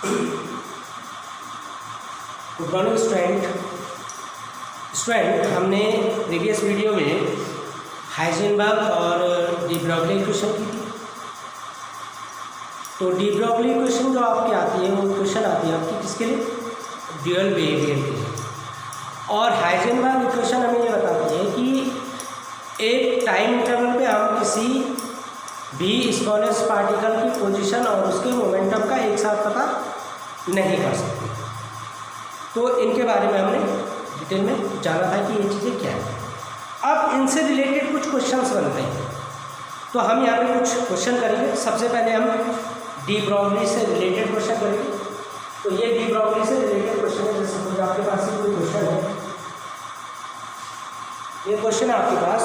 Good morning student, हमने previous video में Heisenberg और डी ब्रॉगली इक्वेशन की थी। तो डी ब्रॉगली इक्वेशन जो आपकी आती है वो इक्वेशन आती है आपकी किसके लिए? ड्यूअल बिहेवियर के लिए। और हाइजेनबर्ग इक्वेशन हमें ये बताती है कि एक टाइम इंटरवल पे हम किसी भी स्मॉलेस्ट पार्टिकल की पोजीशन और उसके मोमेंटम का एक साथ पता नहीं कर सकते। तो इनके बारे में हमने डिटेल में जाना था कि ये चीज़ें क्या है। अब इनसे रिलेटेड कुछ क्वेश्चंस बनते हैं, तो हम यहाँ पे कुछ क्वेश्चन करेंगे। सबसे पहले हम डी ब्रॉगली से रिलेटेड क्वेश्चन करेंगे। तो ये डी ब्रॉगली से रिलेटेड क्वेश्चन है। जैसे सपोज आपके पास कोई क्वेश्चन है, ये क्वेश्चन है आपके पास,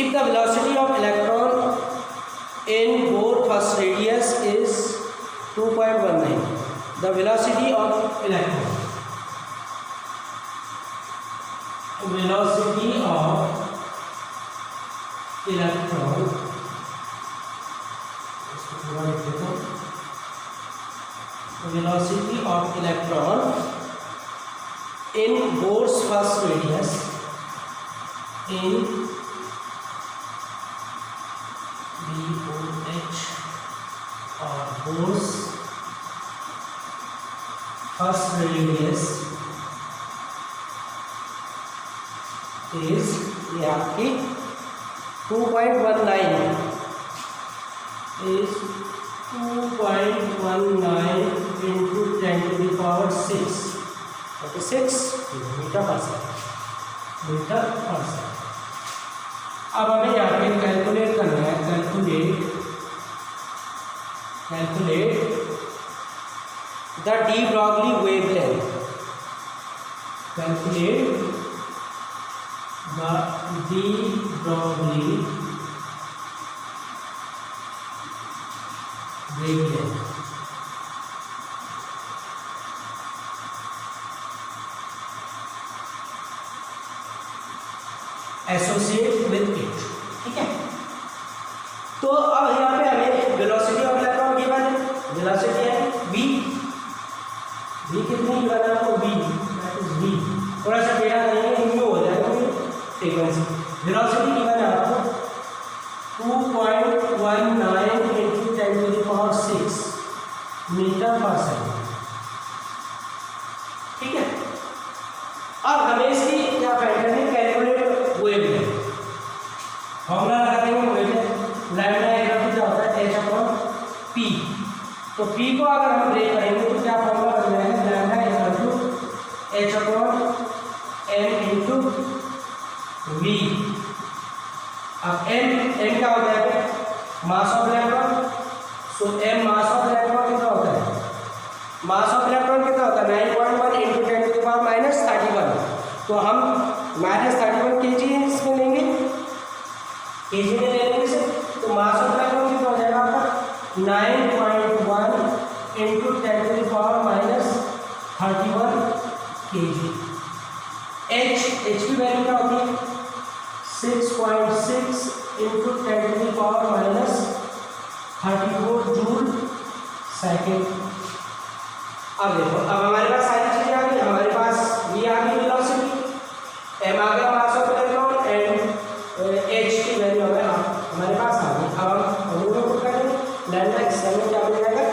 if the velocity of electron in Bohr first radius is 2.19, the velocity of electron velocity of electron in Bohr's first radius in BOH or Bohr's first radius is ये आपकी 2.19 is 2.19 into 10 to the power 6 metre पर second. अब हमें यहाँ पे calculate करना है। Calculate the de Broglie wavelength. Calculate the de Broglie wavelength. Associate with it, ठीक है। तो अब यहाँ पे हमें वेलोसिटी ऑफ इलेक्ट्रॉन गिवन है। वेलोसिटी है v कितनी गिवन है आपको? v, that is v। थोड़ा सा डेटा करेंगे, न्यू हो जाएगा फ्रीक्वेंसी। वेलोसिटी गिवन है आपको 2.19 into 10 to the power 6 metre पर सेकंड, ठीक है। अब हमें इसकी क्या फाइंड करनी है? Calculate wavelength. फॉर्मूला लगा देंगे वेवलेंथ। लैम्डा इक्वल टू क्या होता है? h/p। तो p को अगर हम ब्रेक करेंगे तो क्या फॉर्मूला बन जाएगा? Lambda equal to h/m into v। अब m क्या होता है? Mass of electron. So m mass of electron कितना होता है? मास ऑफ इलेक्ट्रॉन कितना होता है? 9.1 into 10 to the power -31। तो हम -31 kg इसमें लेंगे, kg में ले लेंगे इसे। तो मास ऑफ इलेक्ट्रॉन कितना हो जाएगा आपका? 9.1 into 10 to the power -31 kg। h की वैल्यू क्या होती है? 6.6 into 10 to the power -34 joule second. अब देखो, अब हमारे पास सारी चीजें आ गई। हमारे पास ये आ गई वेलोसिटी, m आ गया मास ऑफ इलेक्ट्रॉन एंड h की वैल्यू हमारे पास आ गई। अब हम फॉर्मूला पुट करेंगे। लैम्डा इसमें क्या मिल जाएगा?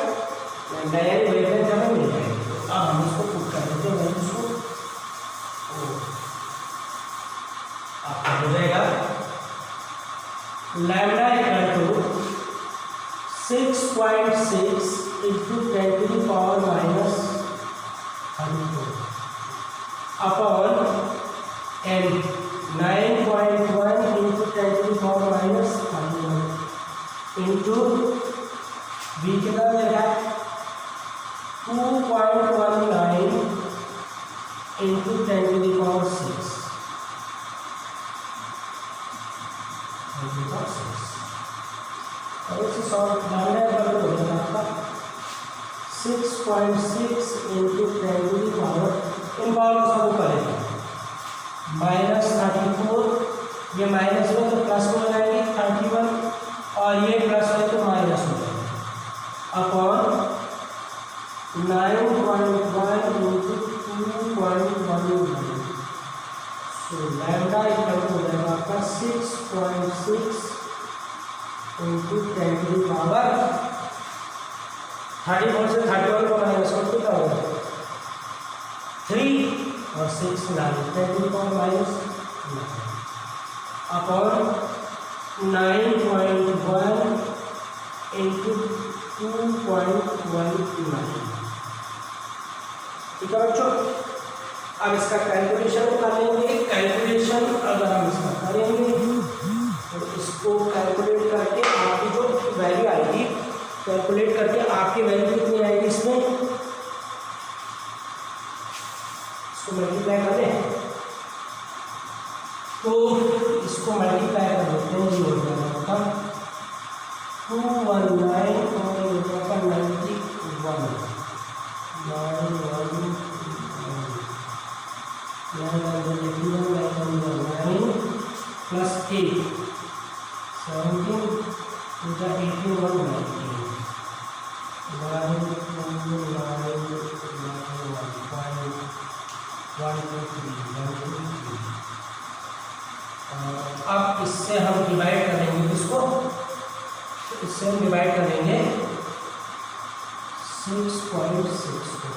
लैम्डा यानी वेवलेंथ हमें मिल जाएगी। अब हम इसको पुट कर देते हैं वैल्यूज को। आपका हो जाएगा lambda equal to 6.6 into 10 to the power -34 upon m 9.1 into 10 to the power -31 into v कितना मिलेगा? 2.19 into 10 to the power 6 और इसे सॉल्व करने पर हो जाएगा आपका 6.6 into 10 to the power, in power को सब ऊपर लेंगे, -34। ये माइनस में तो प्लस में हो जाएगी 31 और ये प्लस में तो माइनस हो जाएगा। अपॉन 9.1 इंटू 2.1, तो लैम्डा इक्वल हो जाएगा आपका 6.6 इंटू 10 की पावर 34 से 31 को माइनस कर कितना होगा 3 और 6 9 10 की पावर माइनस अपॉन 9.1 इंटू 2.19, ठीक है बच्चों। अब इसका कैलकुलेशन करेंगे। कैलकुलेशन अगर हम इसका करेंगे तो इसको कैलकुलेट करके आपकी जो वैल्यू आएगी, कैलकुलेट करके आपकी वैल्यू कितनी आएगी इसमें, इसको मल्टीप्लाई कर दें तो इसको मल्टीप्लाई कर देते हैं, ये हो जाएगा आपका 219 और ये हो जाएगा 91 प्लस 8 17 पूजा 18 अब इससे हम डिवाइड करेंगे इसको, इससे हम डिवाइड करेंगे 6.6 को,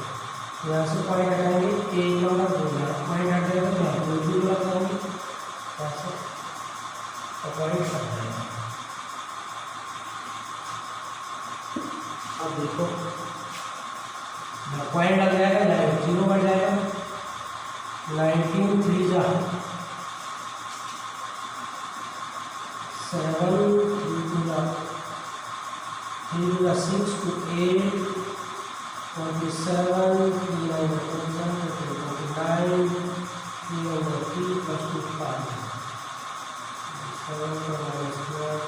यहाँ से पॉइंट हटाएंगे, एक नंबर बोला पॉइंट हटाएगा तो यहाँ पर भी लगाएंगे ऐसे और पॉइंट हटाएंगे। अब देखो पॉइंट लग जाएगा, यहाँ 0 बढ़ जाएगा, 19 3 जा 7 3 6 to 8 47 3 over 49 3 over 3 plus 2 5 7 minus 12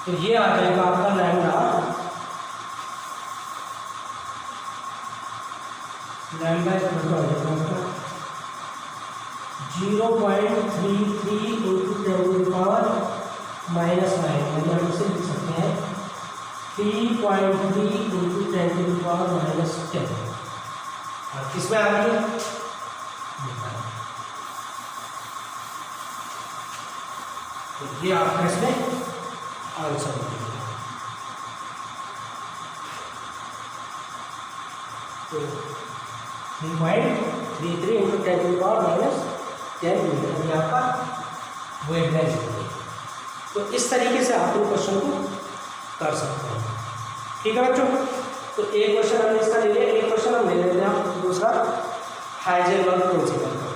तो ये आ जाएगा आपका लैम्डा 0.33 इंटू 10 की पावर -9, यानी हम इसे लिख सकते हैं 3.3 इंटू 10 की पावर -10। और किसमें आ रही है, तो ये आपका इसमें आंसर है। तो 3.33 इंटू 10 की पावर -10 मीटर ये आपका वेवलेंथ है। तो इस तरीके से आप इन क्वेश्चन को कर सकते हैं, ठीक है बच्चों। तो एक क्वेश्चन हमने इसका ले लिया, एक क्वेश्चन हम ले लेते हैं दूसरा हाइजेनबर्ग प्रिंसिपल का।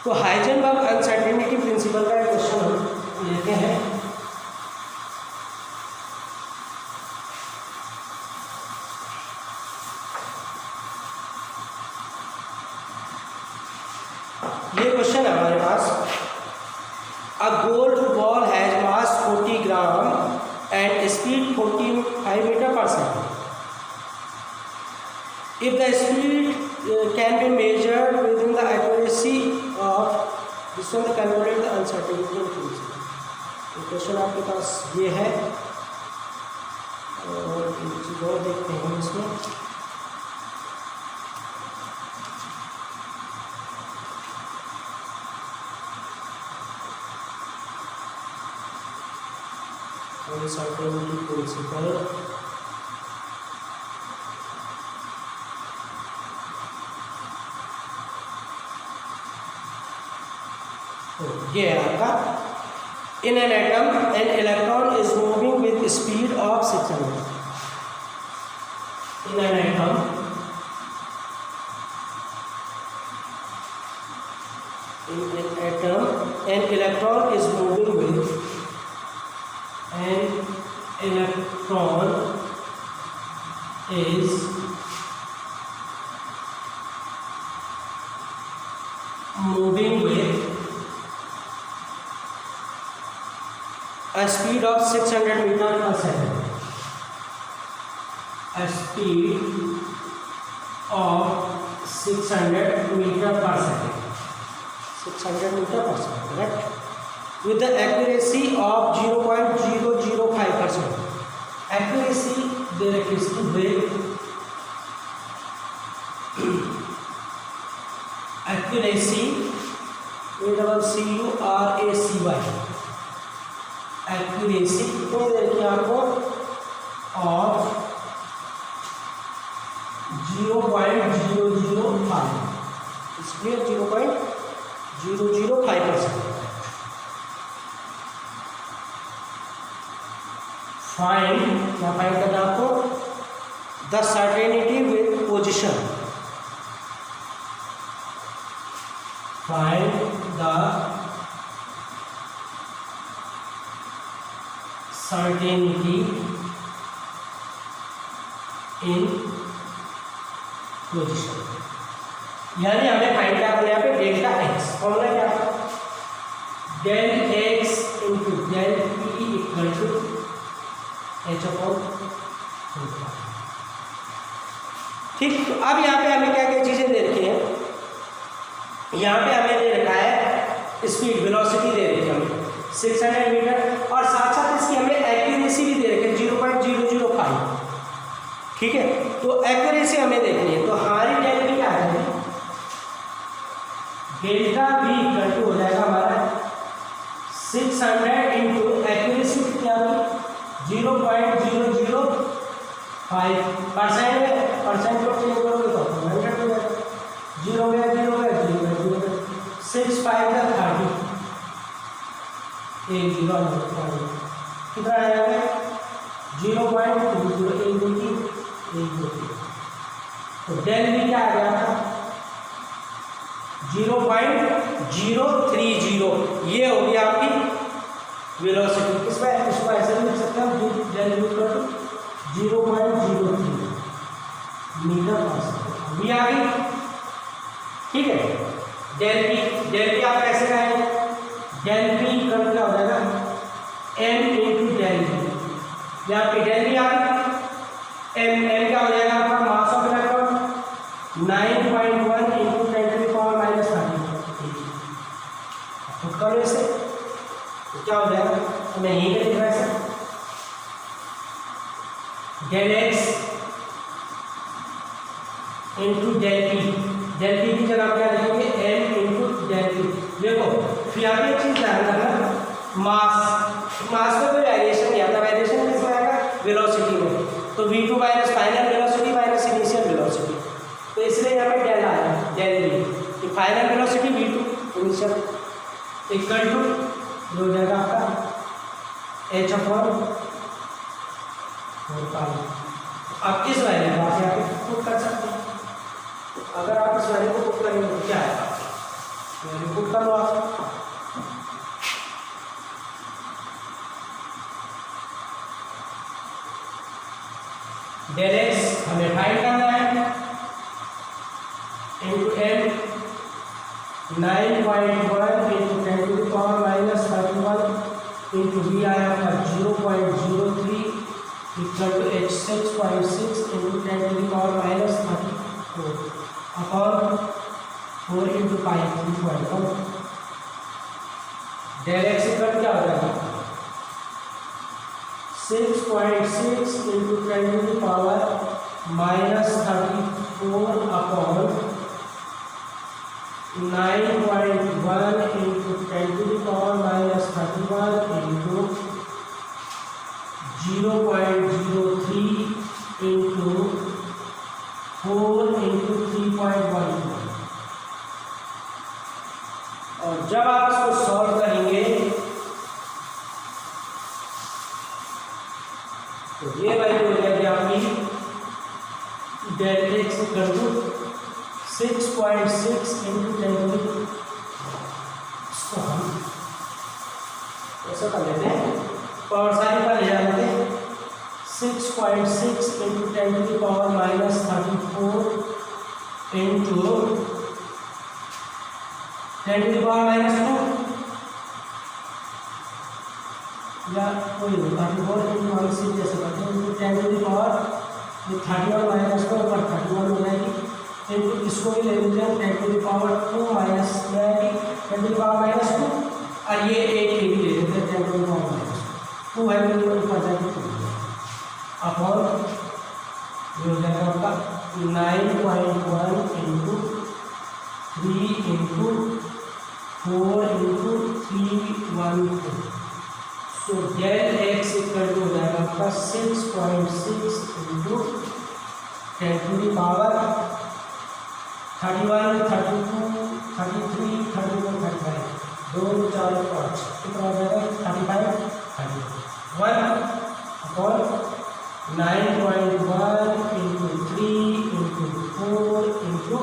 तो हाइजेनबर्ग अनसर्टेनिटी प्रिंसिपल का एक क्वेश्चन हम लेते हैं। ये क्वेश्चन है हमारे पास, a gold ball has mass 40 gram and speed 45 metre per second. If the speed can be measured within the accuracy of this one, calculate the uncertainty principle. तो क्वेश्चन आपके पास ये है, और एक चीज़ और देखते हैं इसमें। Uncertainty principle, तो ये है आपका, in an atom an electron is moving with speed of 600। In an atom an electron is moving with an electron is moving with a speed of 600 meter per second. speed of 600 meter per second, 600 meter per second, correct? With the accuracy of 0.005%. Accuracy दे रखी इसकी वेग, accuracy ACCURACY, accuracy कितनी दे रखी है आपको of 0.005, इसलिए 0.005%. Find, क्या find करना आपको? The certainty with position, find the certainty in position. यानी हमें फाइंड क्या करना है यहाँ पे? Delta x. फॉर्मूला क्या? Del x into del p equal to h upon. ठीक. तो अब यहाँ पे हमें क्या क्या चीजें दे रखी हैं? यहाँ पे हमें दे रखा है स्पीड, वेलोसिटी दे रखी है हमें 600 मीटर, और साथ साथ इसकी हमें एक्यूरेसी भी दे रखी है 0.005. ठीक है. तो एक्यूरेसी हमें देखनी है, तो हमारी डेल भी क्या है? डेल्टा बी इक्वल टू हो जाएगा हमारा 600 इंटू एक्यूरेसी कितनी होगी? 0.005%. परसेंट को चेंज करोगे तो 100 हो जाएगा. 0 गया 0 गया 0 गया 0 गया 6 5 का 30, 1 0 कितना आएगा? 0.20123. तो डेल भी क्या आ गया था? 0.030. ये हो गया आपकी वेलोसिटी. इसको ऐसे भी लिख सकते हैं, डेल इक्वल टू 0.03 मीटर पर सेकंड. भी आ गई. ठीक है. डेल पी आप कैसे कहेंगे? डेल पी इक्वल क्या हो जाएगा? m into del p. यहाँ पे डेल पी आ गई. m क्या हो जाएगा आपका? मास ऑफ इलेक्ट्रॉन 9.1 इंटू 10⁻⁻30. पुट करो इसे तो क्या हो जाएगा? तो मैं यहीं पे लिख रहा है sir. Del x into del p. Del p की जगह क्या लिखेंगे? M into del p. देखो फिर यहाँ पे एक चीज ध्यान रखना, मास में कोई वेरिएशन नहीं आता. वेरिएशन किसमें आएगा? वेलोसिटी में. तो v2 minus final velocity minus initial velocity. तो इसलिए यहाँ पे डेल आया, del v. Final velocity v2 initial equal to हो जाएगा आपका h अपॉन 4 आप इस वैल्यू को आप यहाँ पे पुट कर सकते हैं. अगर आप इस वैल्यू को पुट करेंगे तो क्या आएगा? वैल्यू पुट कर लो आप. डेल एक्स हमें फाइंड करना है into m 9.1 into 10⁻⁻31 into v आया आपका 0.03 equal to h 6.6 into 10⁻⁻34 upon 4 into pi 3.1. Del x equal क्या हो जाएगा? 6.6 into 10⁻⁻34 upon 9.1 into 10⁻⁻31 into 0.03 into 4 into 3.1. और जब आप इसको सॉल्व करेंगे तो ये वैल्यू हो जाएगी आपकी del x equal to 6.6 into 10. इसको हम ऐसा कर लेते हैं, पावर साइन पर ले जाते हैं. 6.6 इंटू 10⁻⁻34 इंटू 10⁻⁻2 या कोई नहीं 34 इंटू 1 से जैसे करते हैं इंटू 10⁻⁻⁴ ये 31 माइनस में ऊपर 31 हो जाएगी, इनको इसको भी ले लेते हैं 10 टू द पावर 2 माइनस में आएगी 10 टू द पावर माइनस 2, और ये एक के भी ले लेते हैं 10 टू द पावर माइनस 2 है तो ऊपर जाएगी 2 अपॉन ये हो जाएगा आपका 9.1 इंटू 3 इंटू 4 इंटू 312। तो डेल एक्स इक्वल टू हो जाएगा आपका 6.6 इंटू 10 टू द पावर 31, 32, 33, 31, 35, 2, 4, 5 कितना हो जाएगा 35, 31 अपॉन 9.1 इंटू 3 इंटू 4 इंटू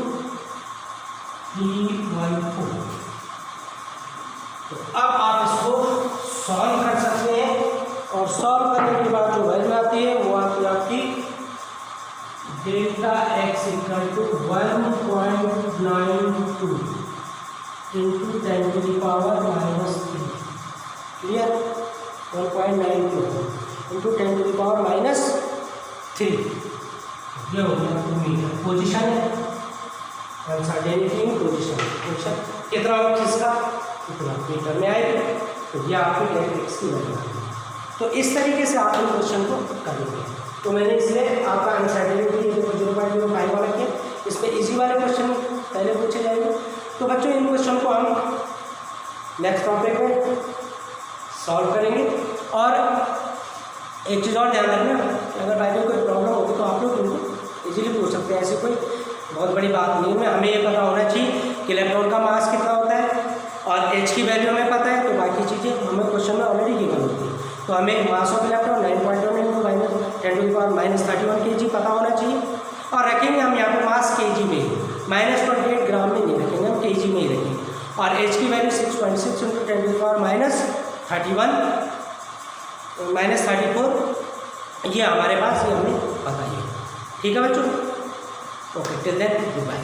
314। तो अब आप इसको सॉल्व कर सकते हैं, और सॉल्व करने के बाद जो वैल्यू आती है वो आती है आपकी delta x equal to 1.92 into 10 to the power minus 3। Clear? 1.92 into 10 to the power minus 3। ये हो गया मीटर। पोजिशन है अनसर्टेनिटी इन पोजिशन कितना होगा किसका, इतना मीटर में आएगी। तो ये आपकी डेल्टा एक्स की वैल्यू है। तो इस तरीके से आप इन क्वेश्चन को करेंगे। तो मैंने इसलिए आपका अनसर्टेनिटी 0.05 वाला किया, इस पर ईजी वाले क्वेश्चन पहले पूछे जाएंगे। तो बच्चों इन क्वेश्चन को हम नेक्स्ट टॉपिक में सॉल्व करेंगे। और एक चीज़ और ध्यान रखना, अगर बाई कोई प्रॉब्लम होगी तो आप लोग इनको इजीली पूछ सकते हैं, ऐसी कोई बहुत बड़ी बात नहीं है। हमें ये पता होना चाहिए कि इलेक्ट्रॉन का मास कितना होता है, और एच की वैल्यू हमें पता है, तो बाकी चीज़ें हमें क्वेश्चन में ऑलरेडी गिवन होती है। तो हमें mass of electron 9.1 into minus 10 to the power minus 31 kg पता होना चाहिए। और रखेंगे हम यहाँ पे मास kg में, -28 ग्राम में नहीं रखेंगे, हम kg में ही रखेंगे। और एच की value 6.6 into 10 to the power minus 34, ये हमारे पास, ये हमें पता ही है। ठीक है बच्चों? Okay, till then good bye.